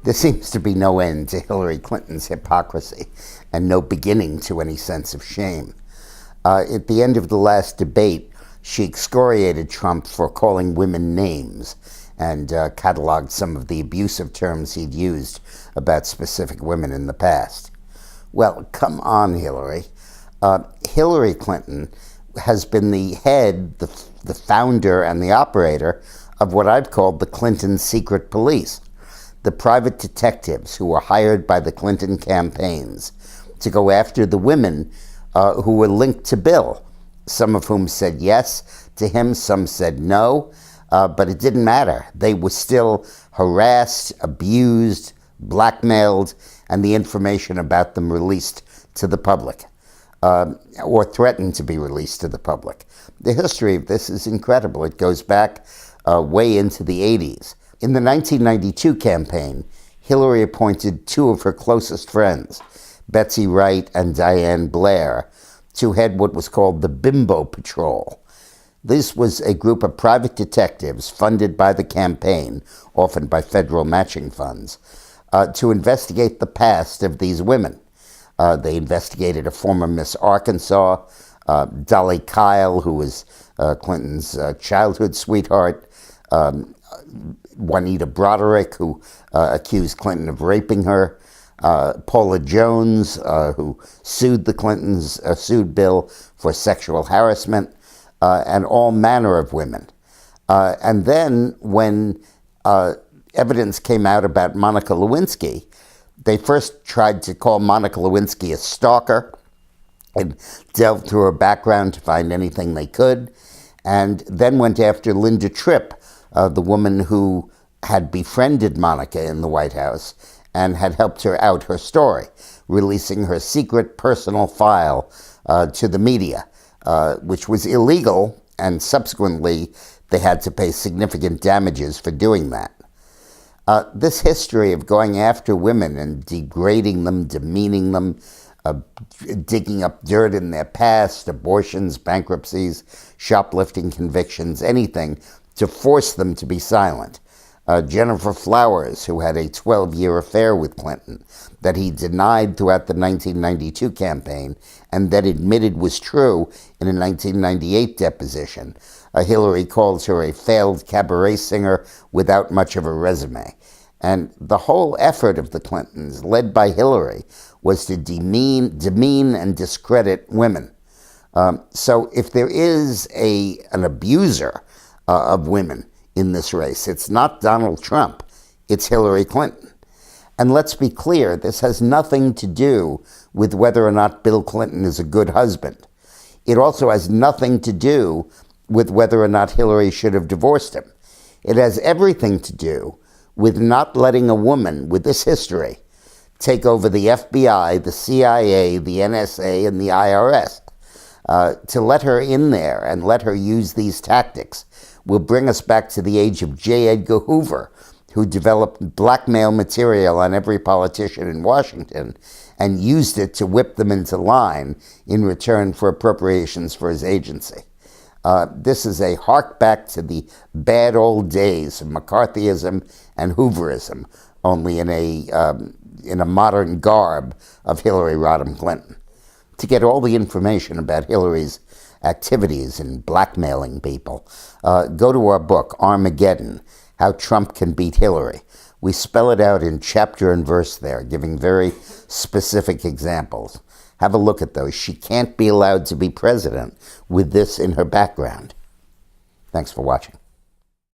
There seems to be no end to Hillary Clinton's hypocrisy and no beginning to any sense of shame. At the end of the last debate, she excoriated Trump for calling women names and cataloged some of the abusive terms he'd used about specific women in the past. Well, come on, Hillary. Hillary Clinton has been the head, the founder, and the operator of what I've called the Clinton secret police, the private detectives who were hired by the Clinton campaigns to go after the women who were linked to Bill, some of whom said yes to him, some said no, but it didn't matter. They were still harassed, abused, blackmailed, and the information about them released to the public, or threatened to be released to the public. The history of this is incredible. It goes back way into the 80s. In the 1992 campaign, Hillary appointed two of her closest friends, Betsy Wright and Diane Blair, to head what was called the Bimbo Patrol. This was a group of private detectives funded by the campaign, often by federal matching funds, to investigate the past of these women. They investigated a former Miss Arkansas, Dolly Kyle, who was Clinton's childhood sweetheart, Juanita Broderick, who accused Clinton of raping her, Paula Jones, who sued the Clintons, sued Bill for sexual harassment, and all manner of women. And then when evidence came out about Monica Lewinsky, they first tried to call Monica Lewinsky a stalker and delved through her background to find anything they could, and then went after Linda Tripp, the woman who had befriended Monica in the White House and had helped her out her story, releasing her secret personal file to the media, which was illegal, and subsequently they had to pay significant damages for doing that. This history of going after women and degrading them, demeaning them, digging up dirt in their past, abortions, bankruptcies, shoplifting convictions, anything to force them to be silent. Jennifer Flowers, who had a 12-year affair with Clinton that he denied throughout the 1992 campaign and that admitted was true in a 1998 deposition. Hillary calls her a failed cabaret singer without much of a resume. And the whole effort of the Clintons, led by Hillary, was to demean and discredit women. So if there is an abuser of women in this race, it's not Donald Trump, it's Hillary Clinton. And let's be clear, this has nothing to do with whether or not Bill Clinton is a good husband. It also has nothing to do with whether or not Hillary should have divorced him. It has everything to do with not letting a woman with this history take over the FBI, the CIA, the NSA, and the IRS. To let her in there and let her use these tactics will bring us back to the age of J. Edgar Hoover, who developed blackmail material on every politician in Washington and used it to whip them into line in return for appropriations for his agency. This is a hark back to the bad old days of McCarthyism and Hooverism, only in a modern garb of Hillary Rodham Clinton. To get all the information about Hillary's activities in blackmailing people, go to our book, Armageddon, How Trump Can Beat Hillary. We spell it out in chapter and verse there, giving very specific examples. Have a look at those. She can't be allowed to be president with this in her background. Thanks for watching.